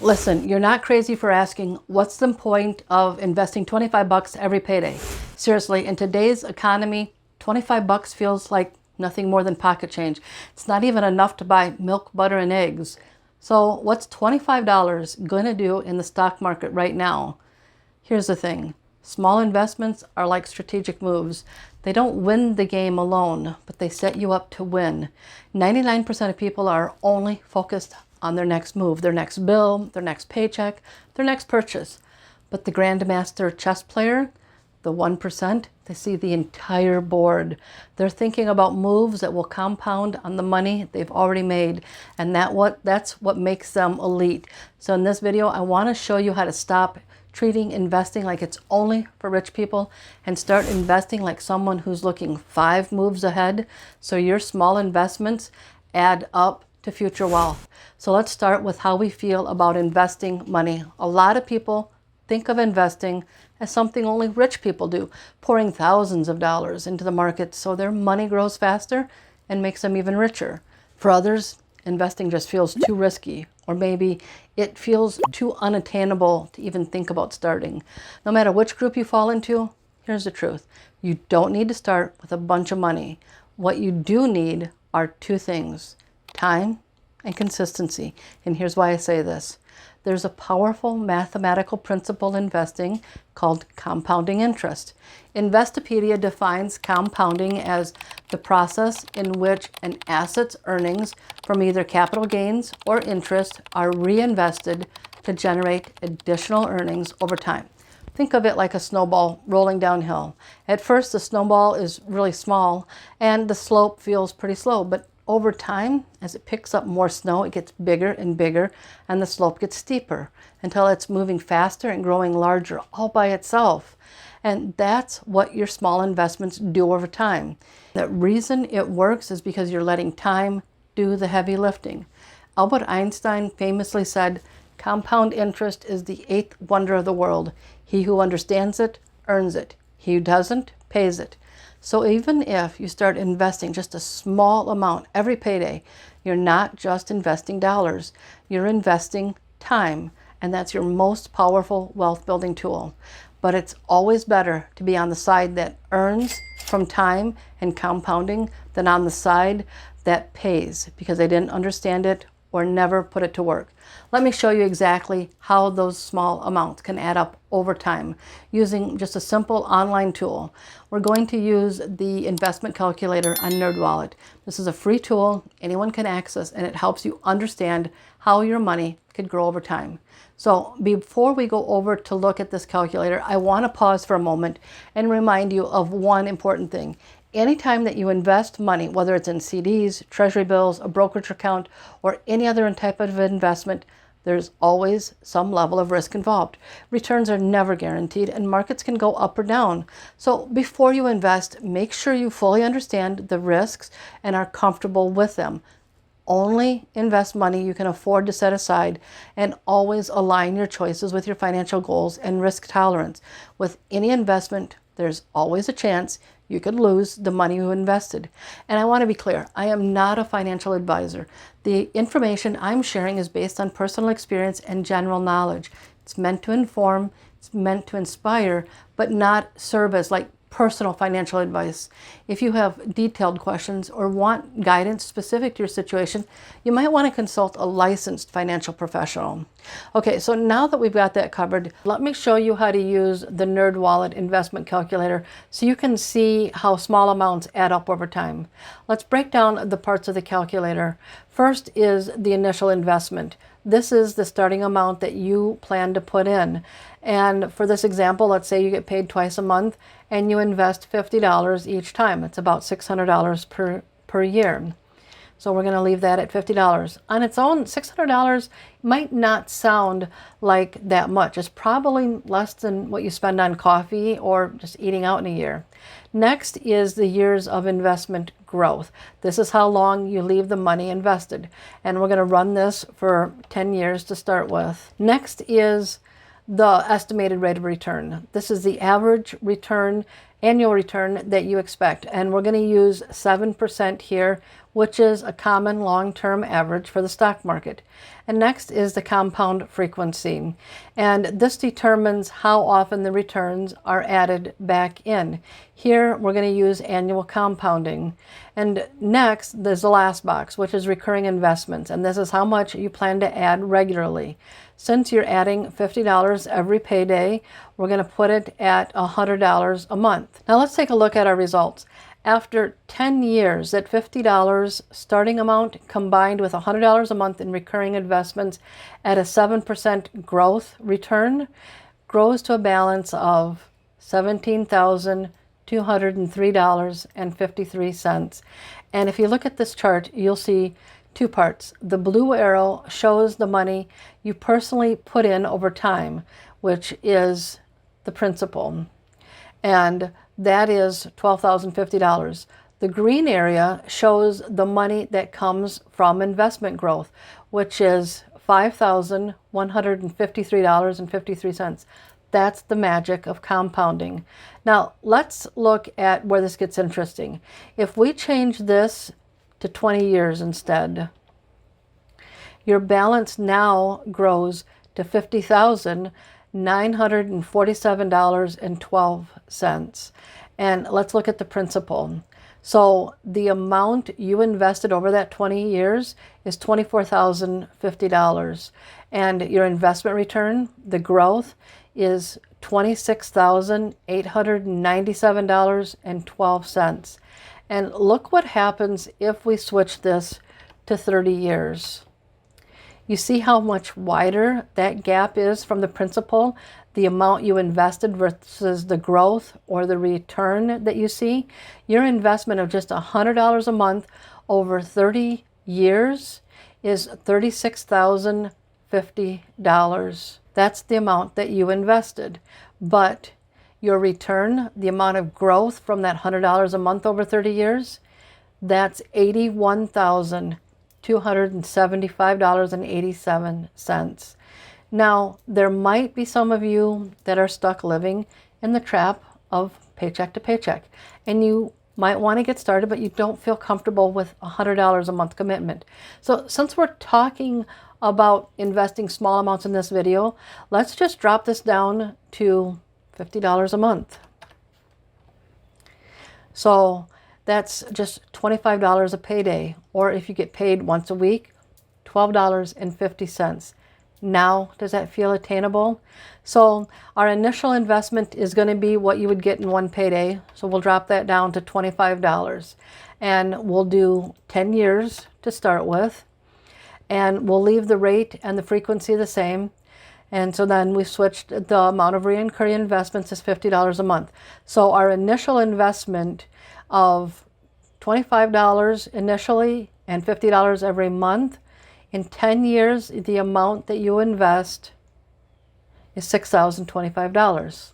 Listen, you're not crazy for asking, what's the point of investing 25 bucks every payday? Seriously, in today's economy, 25 bucks feels like nothing more than pocket change. It's not even enough to buy milk, butter, and eggs. So what's $25 going to do in the stock market right now? Here's the thing. Small investments are like strategic moves. They don't win the game alone, but they set you up to win. 99% of people are only focused on their next move, their next bill, their next paycheck, their next purchase. But the grandmaster chess player, the 1%, they see the entire board. They're thinking about moves that will compound on the money they've already made. And that's what makes them elite. So in this video, I want to show you how to stop treating investing like it's only for rich people and start investing like someone who's looking 5 moves ahead, so your small investments add up to future wealth. So let's start with how we feel about investing money. A lot of people think of investing as something only rich people do, pouring thousands of dollars into the market so their money grows faster and makes them even richer. For others, investing just feels too risky, or maybe it feels too unattainable to even think about starting. No matter which group you fall into, here's the truth. You don't need to start with a bunch of money. What you do need are 2 things: time and consistency. And here's why I say this. There's a powerful mathematical principle in investing called compounding interest. Investopedia defines compounding as the process in which an asset's earnings from either capital gains or interest are reinvested to generate additional earnings over time. Think of it like a snowball rolling downhill. At first, the snowball is really small and the slope feels pretty slow, but over time, as it picks up more snow, it gets bigger and bigger, and the slope gets steeper until it's moving faster and growing larger all by itself. And that's what your small investments do over time. The reason it works is because you're letting time do the heavy lifting. Albert Einstein famously said, "Compound interest is the 8th wonder of the world. He who understands it, earns it. He who doesn't, pays it." So even if you start investing just a small amount every payday, you're not just investing dollars, you're investing time, and that's your most powerful wealth building tool. But it's always better to be on the side that earns from time and compounding than on the side that pays because they didn't understand it or never put it to work. Let me show you exactly how those small amounts can add up over time using just a simple online tool. We're going to use the investment calculator on NerdWallet. This is a free tool anyone can access, and it helps you understand how your money could grow over time. So before we go over to look at this calculator, I want to pause for a moment and remind you of one important thing. Anytime that you invest money, whether it's in CDs, treasury bills, a brokerage account, or any other type of investment, there's always some level of risk involved. Returns are never guaranteed, and markets can go up or down. So before you invest, make sure you fully understand the risks and are comfortable with them. Only invest money you can afford to set aside, and always align your choices with your financial goals and risk tolerance. With any investment, there's always a chance you could lose the money you invested. And I want to be clear, I am not a financial advisor. The information I'm sharing is based on personal experience and general knowledge. It's meant to inform, it's meant to inspire, but not serve as like personal financial advice. If you have detailed questions or want guidance specific to your situation, you might want to consult a licensed financial professional. Okay, so now that we've got that covered, let me show you how to use the NerdWallet investment calculator so you can see how small amounts add up over time. Let's break down the parts of the calculator. First is the initial investment. This is the starting amount that you plan to put in. And for this example, let's say you get paid twice a month and you invest $50 each time. It's about $600 per year. So we're going to leave that at $50. On its own, $600 might not sound like that much. It's probably less than what you spend on coffee or just eating out in a year. Next is the years of investment growth. This is how long you leave the money invested. And we're going to run this for 10 years to start with. Next is the estimated rate of return. This is the average return, annual return that you expect. And we're going to use 7% here, which is a common long-term average for the stock market. And next is the compound frequency. And this determines how often the returns are added back in. Here, we're going to use annual compounding. And next, there's the last box, which is recurring investments. And this is how much you plan to add regularly. Since you're adding $50 every payday, we're going to put it at $100 a month. Now let's take a look at our results. After 10 years, that $50 starting amount combined with $100 a month in recurring investments at a 7% growth return grows to a balance of $17,203.53. And if you look at this chart, you'll see two parts. The blue arrow shows the money you personally put in over time, which is the principal. And that is $12,050. The green area shows the money that comes from investment growth, which is $5,153.53. That's the magic of compounding. Now, let's look at where this gets interesting. If we change this to 20 years instead, your balance now grows to $50,947.12. And let's look at the principal. So the amount you invested over that 20 years is $24,050. And your investment return, the growth, is $26,897.12. And look what happens if we switch this to 30 years. You see how much wider that gap is from the principal, the amount you invested versus the growth or the return that you see. Your investment of just $100 a month over 30 years is $36,050. That's the amount that you invested. But your return, the amount of growth from that $100 a month over 30 years, that's $81,275.87. Now, there might be some of you that are stuck living in the trap of paycheck to paycheck, and you might want to get started, but you don't feel comfortable with $100 a month commitment. So since we're talking about investing small amounts in this video, let's just drop this down to $50 a month. So that's just $25 a payday, or if you get paid once a week, $12.50. Now, does that feel attainable? So our initial investment is going to be what you would get in one payday. So we'll drop that down to $25. And we'll do 10 years to start with. And we'll leave the rate and the frequency the same. And so then we switched the amount of recurring investments is $50 a month. So our initial investment of $25 initially and $50 every month, in 10 years, the amount that you invest is $6,025.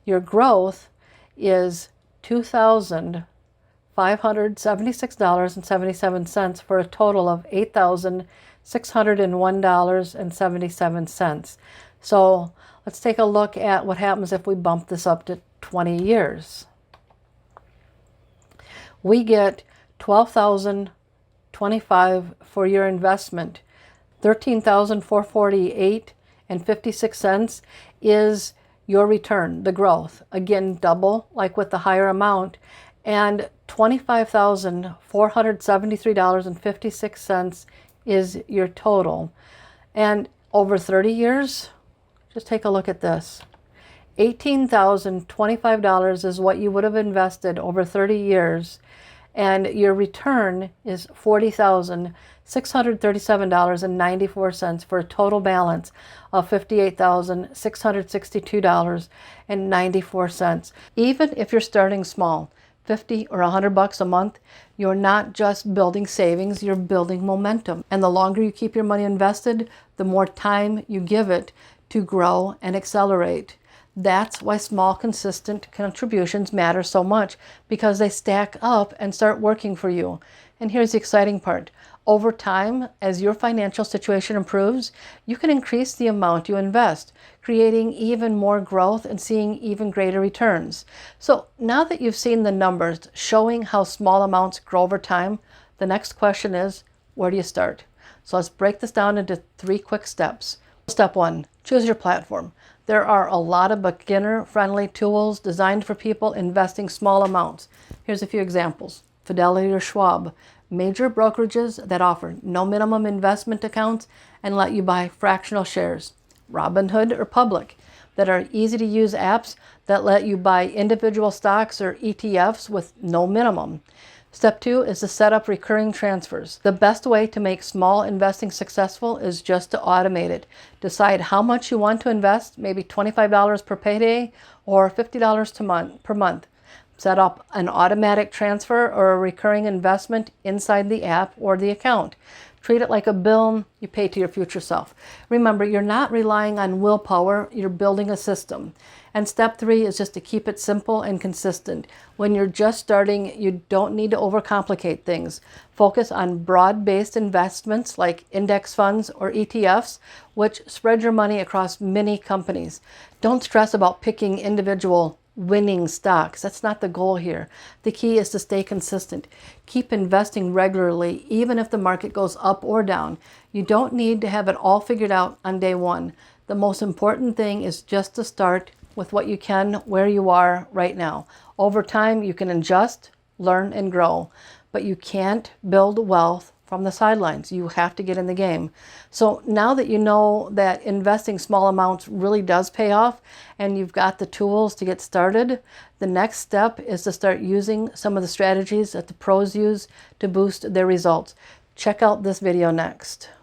Your growth is $2,576.77 for a total of $8,601.77. So let's take a look at what happens if we bump this up to 20 years. We get $12,025 for your investment. $13,448.56 is your return, the growth. Again, double like with the higher amount. And $25,473.56 is your total. And over 30 years, just take a look at this. $18,025 is what you would have invested over 30 years. And your return is $40,637.94 for a total balance of $58,662.94. Even if you're starting small, 50 or 100 bucks a month, you're not just building savings, you're building momentum. And the longer you keep your money invested, the more time you give it to grow and accelerate. That's why small, consistent contributions matter so much, because they stack up and start working for you. And here's the exciting part. Over time, as your financial situation improves, you can increase the amount you invest, creating even more growth and seeing even greater returns. So now that you've seen the numbers showing how small amounts grow over time, The next question is, where do you start? So let's break this down into 3 quick steps. Step 1, choose your platform. There are a lot of beginner-friendly tools designed for people investing small amounts. Here's a few examples. Fidelity or Schwab, major brokerages that offer no minimum investment accounts and let you buy fractional shares. Robinhood or Public, that are easy-to-use apps that let you buy individual stocks or ETFs with no minimum. Step 2 is to set up recurring transfers. The best way to make small investing successful is just to automate it. Decide how much you want to invest, maybe $25 per payday or $50 per month. Set up an automatic transfer or a recurring investment inside the app or the account. Treat it like a bill you pay to your future self. Remember, you're not relying on willpower, you're building a system. And step 3 is just to keep it simple and consistent. When you're just starting, you don't need to overcomplicate things. Focus on broad-based investments like index funds or ETFs, which spread your money across many companies. Don't stress about picking individual winning stocks. That's not the goal here. The key is to stay consistent. Keep investing regularly, even if the market goes up or down. You don't need to have it all figured out on day one. The most important thing is just to start with what you can where you are right now. Over time, you can adjust, learn, and grow, but you can't build wealth from the sidelines. You have to get in the game. So now that you know that investing small amounts really does pay off and you've got the tools to get started, the next step is to start using some of the strategies that the pros use to boost their results. Check out this video next.